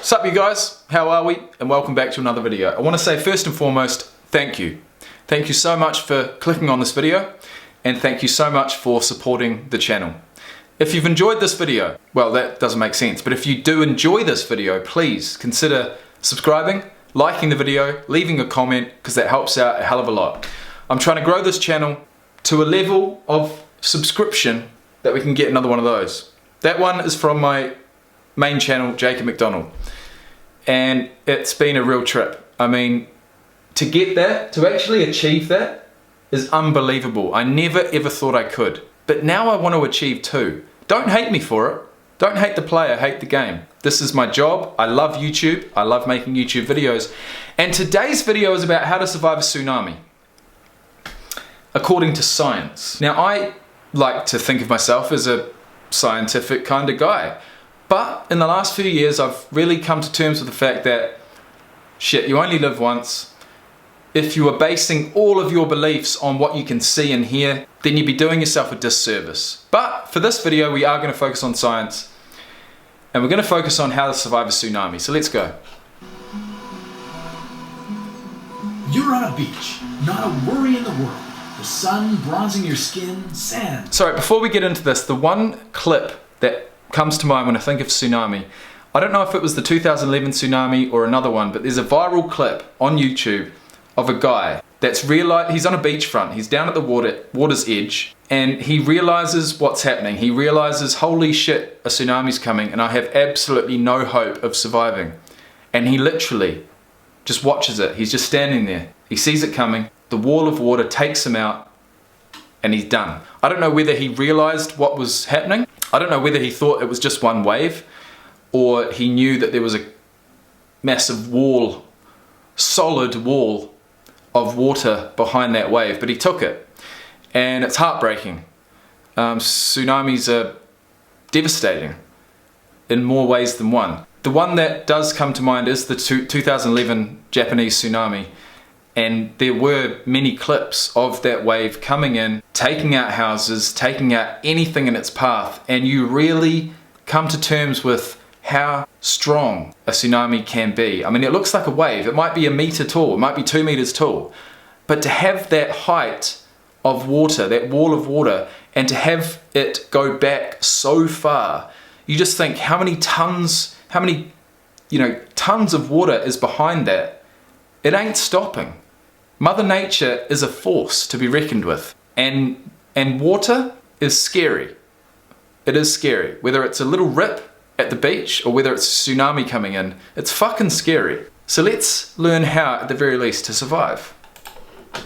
Sup you guys, how are we? And welcome back to another video. I want to say first and foremost, thank you. Thank you so much for clicking on this video, and thank you so much for supporting the channel. If you've enjoyed this video, well, that doesn't make sense, but if you do enjoy this video, please consider subscribing, liking the video, leaving a comment, because that helps out a hell of a lot. I'm trying to grow this channel to a level of subscription that we can get another one of those. That one is from my main channel, Jacob McDonald, and it's been a real trip. I mean, to get that, to actually achieve that, is unbelievable. I never ever thought I could, but now I want to achieve too. Don't hate me for it. Don't hate the player, hate the game. This is my job. I love YouTube. I love making YouTube videos, and today's video is about how to survive a tsunami according to science. Now, I like to think of myself as a scientific kind of guy. But in the last few years, I've really come to terms with the fact that, shit, you only live once. If you are basing all of your beliefs on what you can see and hear, then you'd be doing yourself a disservice. But for this video, we are going to focus on science, and we're going to focus on how to survive a tsunami. So let's go. You're on a beach, not a worry in the world. The sun bronzing your skin, sand. Sorry, before we get into this, the one clip that comes to mind when I think of tsunami, I don't know if it was the 2011 tsunami or another one, but there's a viral clip on YouTube of a guy that's realized he's on a beachfront, he's down at the water's edge, and he realizes what's happening. He realizes, holy shit, a tsunami's coming and I have absolutely no hope of surviving. And he literally just watches it. He's just standing there. He sees it coming, the wall of water takes him out, and he's done. I don't know whether he realized what was happening. I don't know whether he thought it was just one wave, or he knew that there was a massive wall, solid wall of water behind that wave, but he took it. And it's heartbreaking. Tsunamis are devastating in more ways than one. The one that does come to mind is the 2011 Japanese tsunami. And there were many clips of that wave coming in, taking out houses, taking out anything in its path, and you really come to terms with how strong a tsunami can be. I mean, it looks like a wave. It might be 1 meter tall, it might be 2 meters tall, but to have that height of water, that wall of water, and to have it go back so far, you just think how many tons, tons of water is behind that. It ain't stopping. Mother Nature is a force to be reckoned with, and water is scary. It is scary. Whether it's a little rip at the beach or whether it's a tsunami coming in, it's fucking scary. So let's learn how, at the very least, to survive.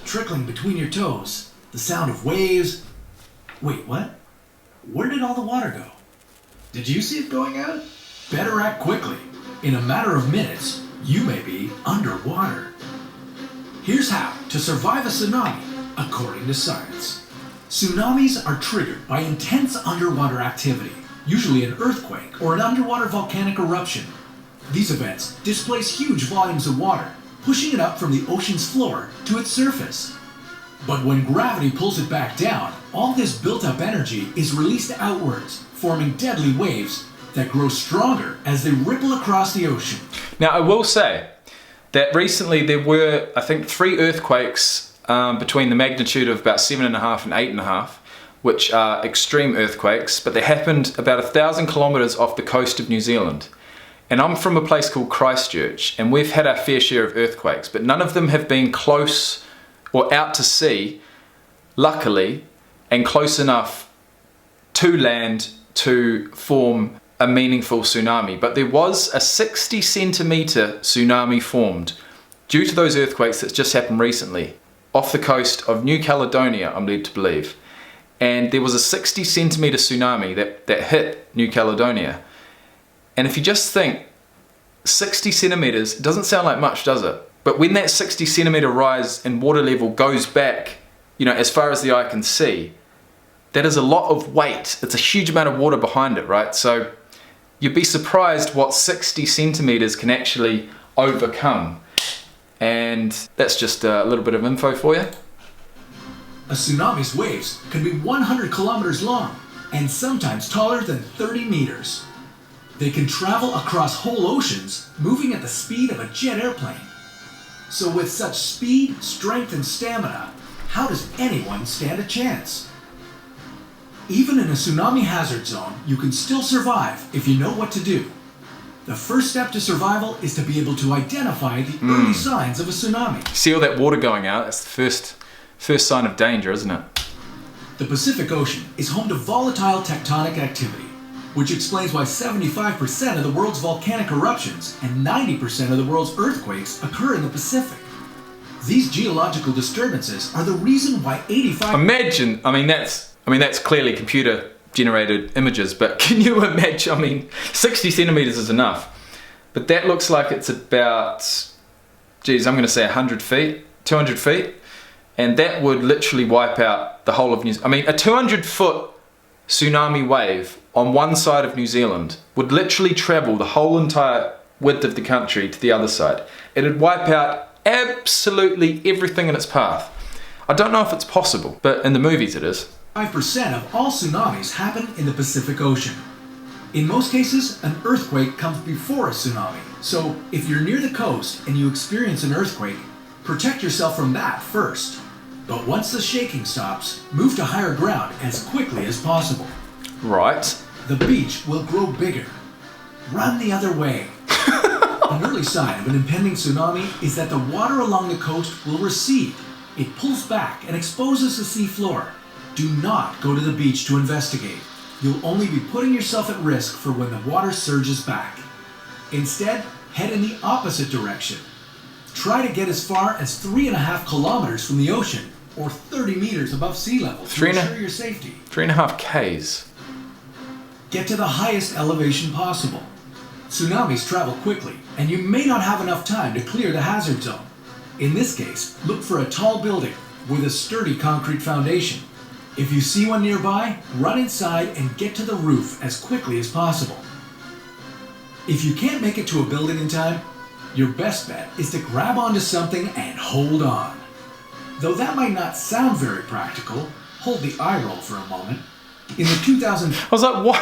Trickling between your toes, the sound of waves. Wait, what? Where did all the water go? Did you see it going out? Better act quickly. In a matter of minutes, you may be underwater. Here's how to survive a tsunami, according to science. Tsunamis are triggered by intense underwater activity, usually an earthquake or an underwater volcanic eruption. These events displace huge volumes of water, pushing it up from the ocean's floor to its surface. But when gravity pulls it back down, all this built-up energy is released outwards, forming deadly waves that grow stronger as they ripple across the ocean. Now, I will say that recently there were, I think, 3 earthquakes between the magnitude of about 7.5 and 8.5, which are extreme earthquakes, but they happened about 1,000 kilometers off the coast of New Zealand. And I'm from a place called Christchurch, and we've had our fair share of earthquakes, but none of them have been close or out to sea, luckily, and close enough to land to form a meaningful tsunami. But there was a 60 centimeter tsunami formed due to those earthquakes that's just happened recently off the coast of New Caledonia, I'm led to believe. And there was a 60 centimeter tsunami that hit New Caledonia. And if you just think 60 centimeters, it doesn't sound like much, does it? But when that 60 centimeter rise in water level goes back, as far as the eye can see, that is a lot of weight. It's a huge amount of water behind it, right? So you'd be surprised what 60 centimeters can actually overcome. And that's just a little bit of info for you. A tsunami's waves can be 100 kilometers long and sometimes taller than 30 meters. They can travel across whole oceans, moving at the speed of a jet airplane. So with such speed, strength, and stamina, how does anyone stand a chance? Even in a tsunami hazard zone, you can still survive if you know what to do. The first step to survival is to be able to identify the early signs of a tsunami. See all that water going out? That's the first sign of danger, isn't it? The Pacific Ocean is home to volatile tectonic activity, which explains why 75% of the world's volcanic eruptions and 90% of the world's earthquakes occur in the Pacific. These geological disturbances are the reason why 85... Imagine, I mean that's clearly computer generated images, but can you imagine, 60 centimeters is enough, but that looks like it's about, geez, I'm going to say 100 feet, 200 feet, and that would literally wipe out the whole of New Zealand. A 200-foot tsunami wave on one side of New Zealand would literally travel the whole entire width of the country to the other side. It'd wipe out absolutely everything in its path. I don't know if it's possible, but in the movies it is. 5% of all tsunamis happen in the Pacific Ocean. In most cases, an earthquake comes before a tsunami. So if you're near the coast and you experience an earthquake, protect yourself from that first. But once the shaking stops, move to higher ground as quickly as possible. Right. The beach will grow bigger. Run the other way. An early sign of an impending tsunami is that the water along the coast will recede. It pulls back and exposes the sea floor. Do not go to the beach to investigate. You'll only be putting yourself at risk for when the water surges back. Instead, head in the opposite direction. Try to get as far as 3.5 kilometers from the ocean, or 30 meters above sea level to ensure your safety. 3.5 Ks. Get to the highest elevation possible. Tsunamis travel quickly, and you may not have enough time to clear the hazard zone. In this case, look for a tall building with a sturdy concrete foundation. If you see one nearby, run inside and get to the roof as quickly as possible. If you can't make it to a building in time, your best bet is to grab onto something and hold on. Though that might not sound very practical, hold the eye roll for a moment. In the 2000... I was like, what?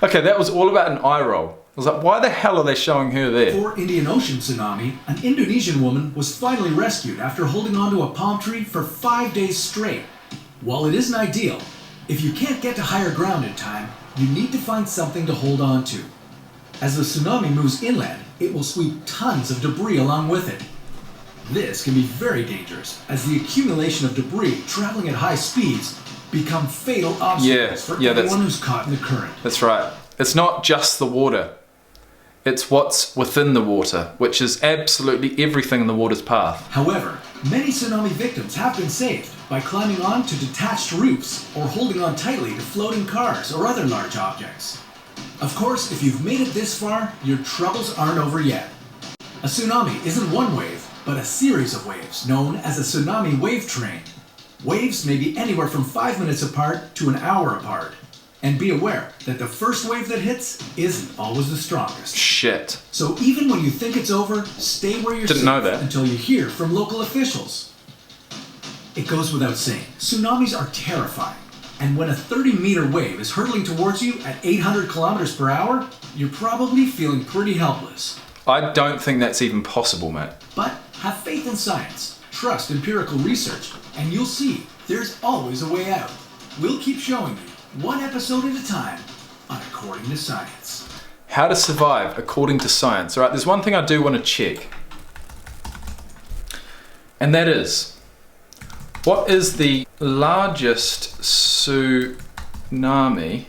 Okay, that was all about an eye roll. I was like, why the hell are they showing her there? Before Indian Ocean tsunami, an Indonesian woman was finally rescued after holding onto a palm tree for 5 days straight. While it isn't ideal, if you can't get to higher ground in time, you need to find something to hold on to. As the tsunami moves inland, it will sweep tons of debris along with it. This can be very dangerous, as the accumulation of debris traveling at high speeds become fatal obstacles for anyone who's caught in the current. That's right. It's not just the water. It's what's within the water, which is absolutely everything in the water's path. However, many tsunami victims have been saved by climbing on to detached roofs or holding on tightly to floating cars or other large objects. Of course, if you've made it this far, your troubles aren't over yet. A tsunami isn't one wave, but a series of waves known as a tsunami wave train. Waves may be anywhere from 5 minutes apart to an hour apart. And be aware that the first wave that hits isn't always the strongest. Shit. So even when you think it's over, stay where you're safe until you hear from local officials. It goes without saying, tsunamis are terrifying. And when a 30-meter wave is hurtling towards you at 800 kilometers per hour, you're probably feeling pretty helpless. I don't think that's even possible, mate. But have faith in science, trust empirical research, and you'll see there's always a way out. We'll keep showing you, one episode at a time, on According to Science. How to survive according to science. All right, there's one thing I do want to check. And that is, what is the largest tsunami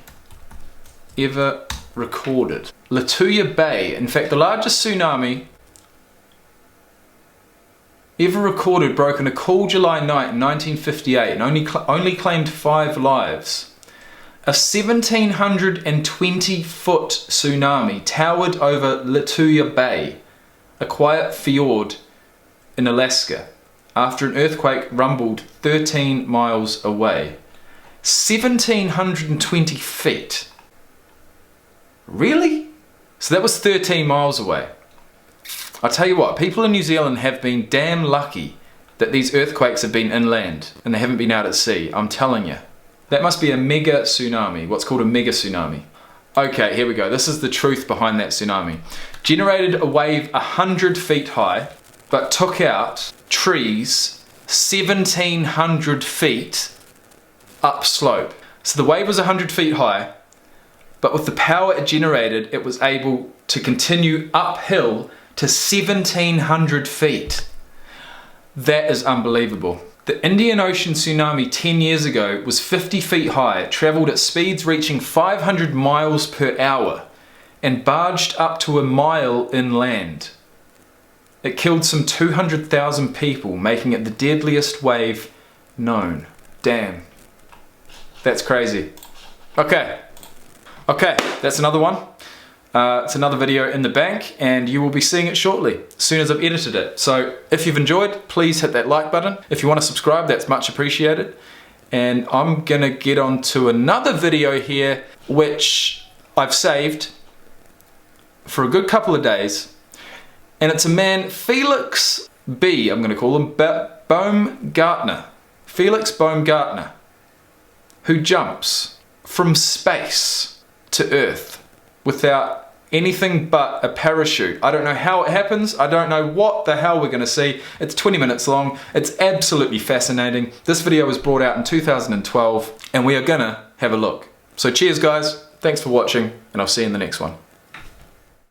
ever recorded? Lituya Bay. In fact, the largest tsunami ever recorded broke on a cool July night in 1958 and only claimed 5 lives. A 1,720-foot tsunami towered over Lituya Bay, a quiet fjord in Alaska, after an earthquake rumbled 13 miles away. 1,720 feet. Really? So that was 13 miles away. I'll tell you what, people in New Zealand have been damn lucky that these earthquakes have been inland and they haven't been out at sea. I'm telling you. That must be a mega tsunami, what's called a mega tsunami. Okay, here we go. This is the truth behind that tsunami. Generated a wave 100 feet high, but took out trees 1,700 feet upslope. So the wave was 100 feet high, but with the power it generated, it was able to continue uphill to 1,700 feet. That is unbelievable. The Indian Ocean tsunami 10 years ago was 50 feet high. It traveled at speeds reaching 500 miles per hour and barged up to a mile inland. It killed some 200,000 people, making it the deadliest wave known. Damn. That's crazy. Okay, that's another one. It's another video in the bank, and you will be seeing it shortly, as soon as I've edited it. So if you've enjoyed, please hit that like button. If you want to subscribe, that's much appreciated. And I'm gonna get on to another video here, which I've saved for a good couple of days. And it's a man, Felix B, I'm gonna call him, Baumgartner. Felix Baumgartner, who jumps from space to Earth without anything but a parachute. I don't know how it happens. I don't know what the hell we're gonna see. It's 20 minutes long. It's absolutely fascinating. This video was brought out in 2012, and we are gonna have a look. So cheers guys, thanks for watching, and I'll see you in the next one.